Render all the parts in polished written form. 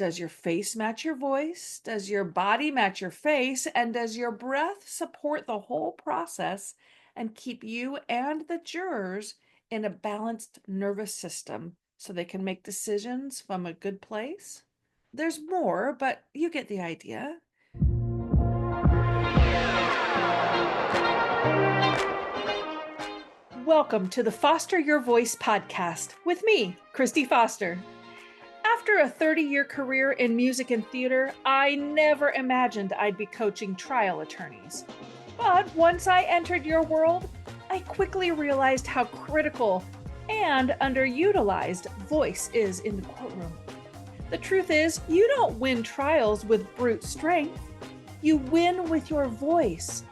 Does your face match your voice? Does your body match your face? And does your breath support the whole process and keep you and the jurors in a balanced nervous system so they can make decisions from a good place? There's more, but you get the idea. Welcome to the Foster Your Voice podcast with me, Kristi Foster. After a 30-year career in music and theater, I never imagined I'd be coaching trial attorneys. But once I entered your world, I quickly realized how critical and underutilized voice is in the courtroom. The truth is, you don't win trials with brute strength. You win with your voice.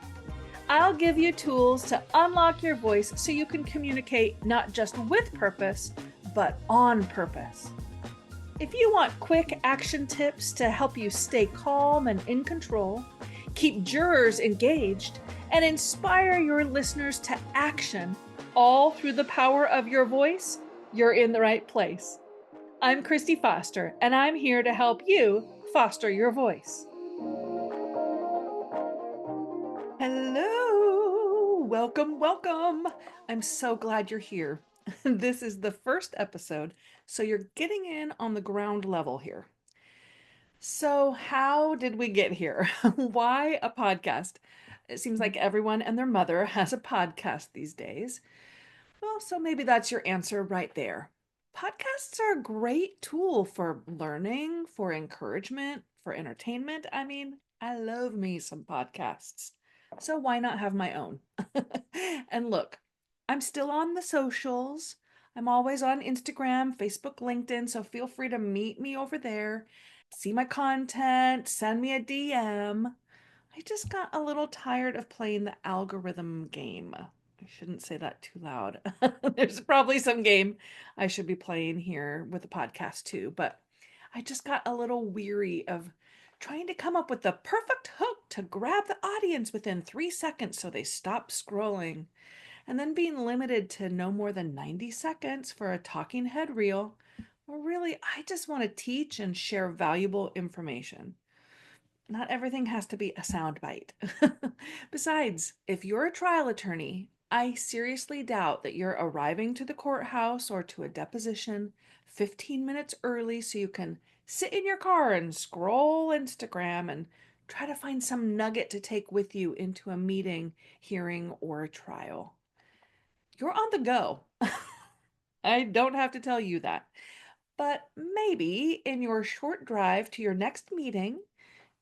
I'll give you tools to unlock your voice so you can communicate not just with purpose, but on purpose. If you want quick action tips to help you stay calm and in control, keep jurors engaged, and inspire your listeners to action, all through the power of your voice, you're in the right place. I'm Kristi Foster, and I'm here to help you foster your voice. Hello, welcome. I'm so glad you're here. This is the first episode, so you're getting in on the ground level here. So how did we get here? Why a podcast? It seems like everyone and their mother has a podcast these days. Well, so maybe that's your answer right there. Podcasts are a great tool for learning, for encouragement, for entertainment. I mean, I love me some podcasts. So why not have my own? And look, I'm still on the socials. I'm always on Instagram, Facebook, LinkedIn, so feel free to meet me over there. See my content, send me a DM. I just got a little tired of playing the algorithm game. I shouldn't say that too loud. There's probably some game I should be playing here with the podcast too, but I just got a little weary of trying to come up with the perfect hook to grab the audience within 3 seconds so they stop scrolling, and then being limited to no more than 90 seconds for a talking head reel. Well, really, I just want to teach and share valuable information. Not everything has to be a soundbite. Besides, if you're a trial attorney, I seriously doubt that you're arriving to the courthouse or to a deposition 15 minutes early so you can sit in your car and scroll Instagram and try to find some nugget to take with you into a meeting, hearing, or a trial. You're on the go. I don't have to tell you that. But maybe in your short drive to your next meeting,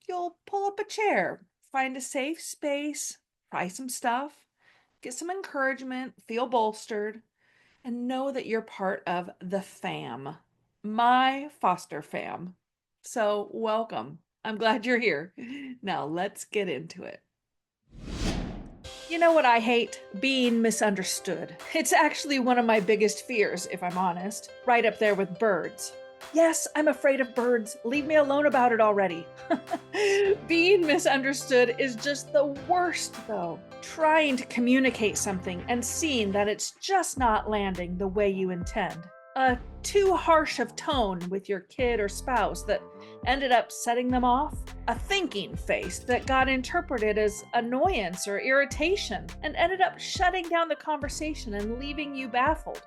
you'll pull up a chair, find a safe space, try some stuff, get some encouragement, feel bolstered, and know that you're part of the fam, my Foster fam. So welcome. I'm glad you're here. Now let's get into it. You know what I hate? Being misunderstood. It's actually one of my biggest fears, if I'm honest, right up there with birds. Yes, I'm afraid of birds. Leave me alone about it already. Being misunderstood is just the worst, though. Trying to communicate something and seeing that it's just not landing the way you intend. Too harsh of tone with your kid or spouse that ended up setting them off. A thinking face that got interpreted as annoyance or irritation and ended up shutting down the conversation and leaving you baffled.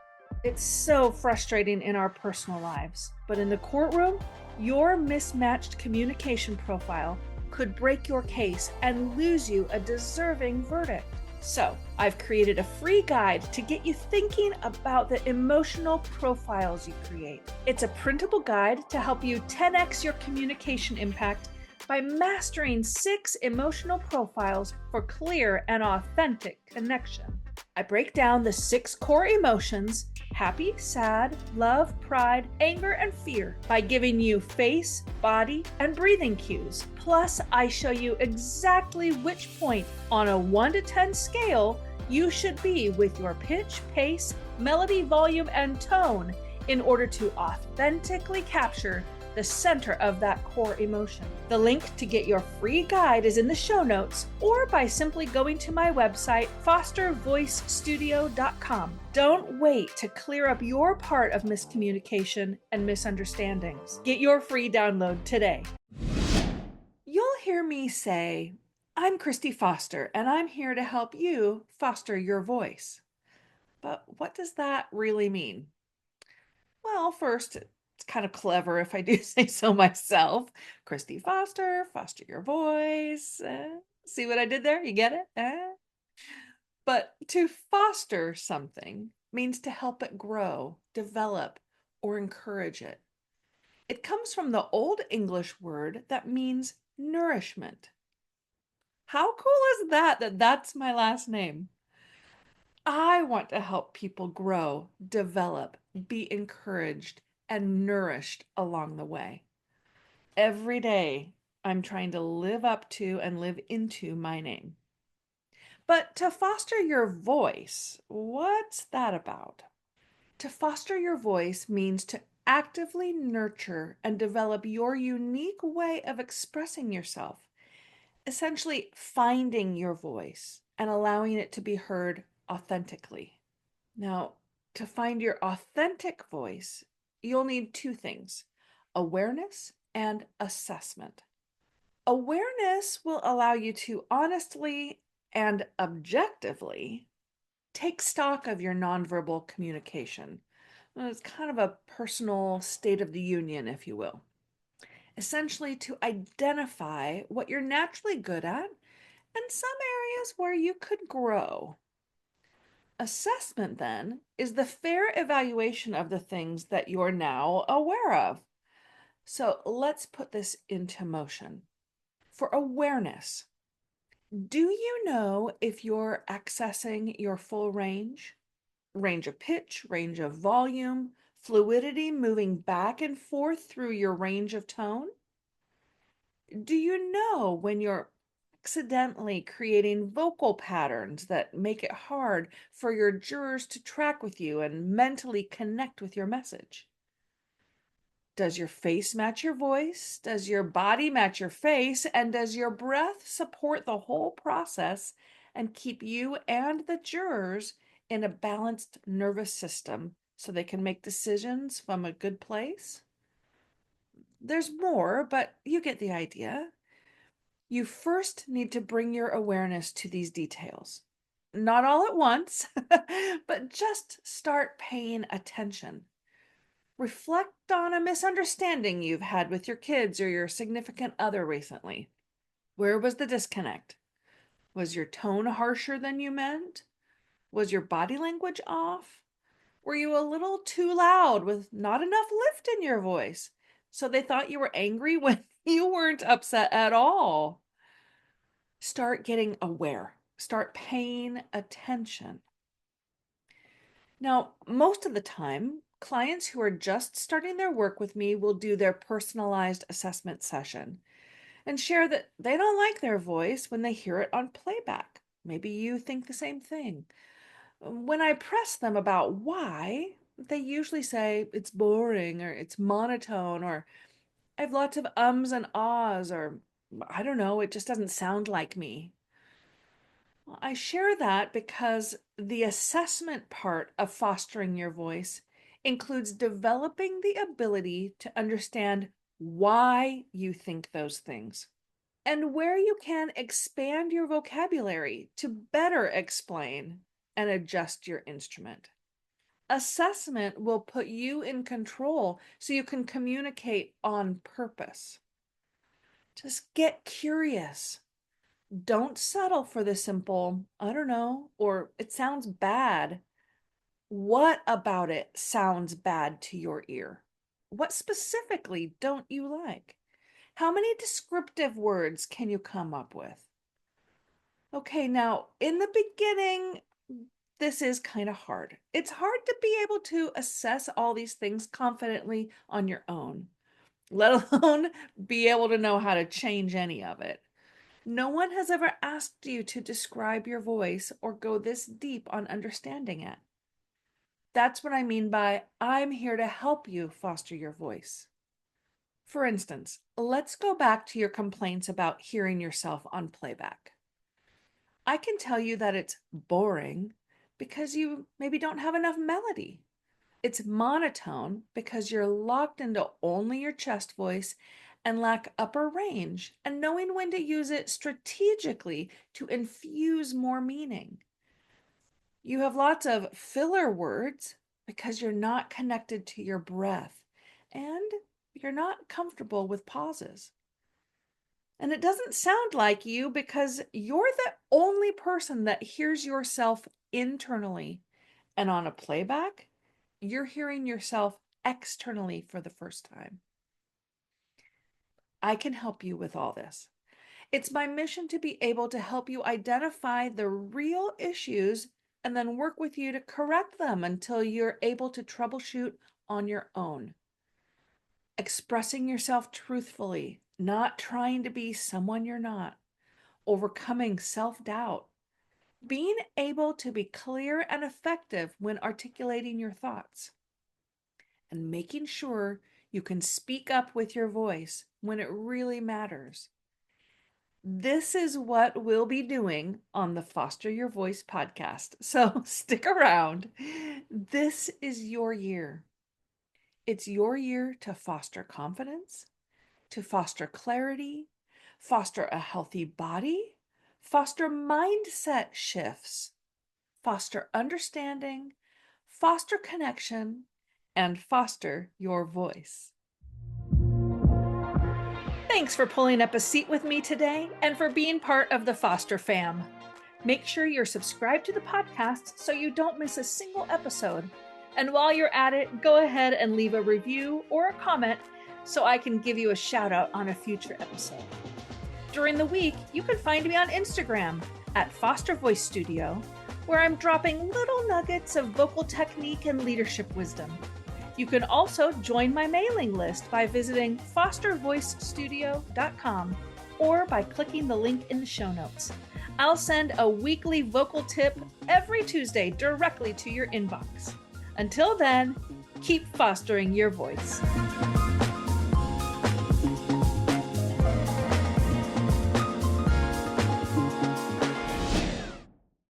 It's so frustrating in our personal lives, but in the courtroom, your mismatched communication profile could break your case and lose you a deserving verdict. So, I've created a free guide to get you thinking about the emotional profiles you create. It's a printable guide to help you 10x your communication impact by mastering 6 emotional profiles for clear and authentic connection. I break down the 6 core emotions: happy, sad, love, pride, anger, and fear by giving you face, body, and breathing cues. Plus, I show you exactly which point on a 1 to 10 scale you should be with your pitch, pace, melody, volume, and tone in order to authentically capture the center of that core emotion. The link to get your free guide is in the show notes or by simply going to my website, fostervoicestudio.com. Don't wait to clear up your part of miscommunication and misunderstandings. Get your free download today. You'll hear me say, I'm Kristi Foster, and I'm here to help you foster your voice. But what does that really mean? Well, first, it's kind of clever if I do say so myself. Kristi Foster, foster your voice. See what I did there? You get it? But to foster something means to help it grow, develop, or encourage it. It comes from the Old English word that means nourishment. How cool is that that's my last name? I want to help people grow, develop, be encouraged, and nourished along the way. Every day, I'm trying to live up to and live into my name. But to foster your voice, what's that about? To foster your voice means to actively nurture and develop your unique way of expressing yourself, essentially finding your voice and allowing it to be heard authentically. Now, to find your authentic voice, you'll need two things: awareness and assessment. Awareness will allow you to honestly and objectively take stock of your nonverbal communication. It's kind of a personal state of the union, if you will. Essentially, to identify what you're naturally good at and some areas where you could grow. Assessment, then, is the fair evaluation of the things that you're now aware of. So let's put this into motion. For awareness, do you know if you're accessing your full range? Range of pitch, range of volume, fluidity moving back and forth through your range of tone? Do you know when you're accidentally creating vocal patterns that make it hard for your jurors to track with you and mentally connect with your message? Does your face match your voice? Does your body match your face? And does your breath support the whole process and keep you and the jurors in a balanced nervous system so they can make decisions from a good place? There's more, but you get the idea. You first need to bring your awareness to these details. Not all at once, but just start paying attention. Reflect on a misunderstanding you've had with your kids or your significant other recently. Where was the disconnect? Was your tone harsher than you meant? Was your body language off? Were you a little too loud with not enough lift in your voice? So they thought you were angry when you weren't upset at all. Start getting aware. Start paying attention. Now, most of the time, clients who are just starting their work with me will do their personalized assessment session and share that they don't like their voice when they hear it on playback. Maybe you think the same thing. When I press them about why, they usually say it's boring or it's monotone or I have lots of ums and ahs or I don't know, it just doesn't sound like me. I share that because the assessment part of fostering your voice includes developing the ability to understand why you think those things and where you can expand your vocabulary to better explain and adjust your instrument. Assessment will put you in control so you can communicate on purpose. Just get curious. Don't settle for the simple, I don't know, or it sounds bad. What about it sounds bad to your ear? What specifically don't you like? How many descriptive words can you come up with? Okay, now in the beginning, this is kind of hard. It's hard to be able to assess all these things confidently on your own, let alone be able to know how to change any of it. No one has ever asked you to describe your voice or go this deep on understanding it. That's what I mean by I'm here to help you foster your voice. For instance, let's go back to your complaints about hearing yourself on playback. I can tell you that it's boring because you maybe don't have enough melody. It's monotone because you're locked into only your chest voice and lack upper range and knowing when to use it strategically to infuse more meaning. You have lots of filler words because you're not connected to your breath and you're not comfortable with pauses. And it doesn't sound like you because you're the only person that hears yourself internally. And on a playback, you're hearing yourself externally for the first time. I can help you with all this. It's my mission to be able to help you identify the real issues and then work with you to correct them until you're able to troubleshoot on your own. Expressing yourself truthfully, not trying to be someone you're not, overcoming self-doubt, being able to be clear and effective when articulating your thoughts, and making sure you can speak up with your voice when it really matters. This is what we'll be doing on the Foster Your Voice podcast. So stick around. This is your year. It's your year to foster confidence, to foster clarity, foster a healthy body, foster mindset shifts, foster understanding, foster connection, and foster your voice. Thanks for pulling up a seat with me today and for being part of the Foster fam. Make sure you're subscribed to the podcast so you don't miss a single episode. And while you're at it, go ahead and leave a review or a comment so I can give you a shout out on a future episode. During the week, you can find me on Instagram at Foster Voice Studio, where I'm dropping little nuggets of vocal technique and leadership wisdom. You can also join my mailing list by visiting fostervoicestudio.com or by clicking the link in the show notes. I'll send a weekly vocal tip every Tuesday directly to your inbox. Until then, keep fostering your voice.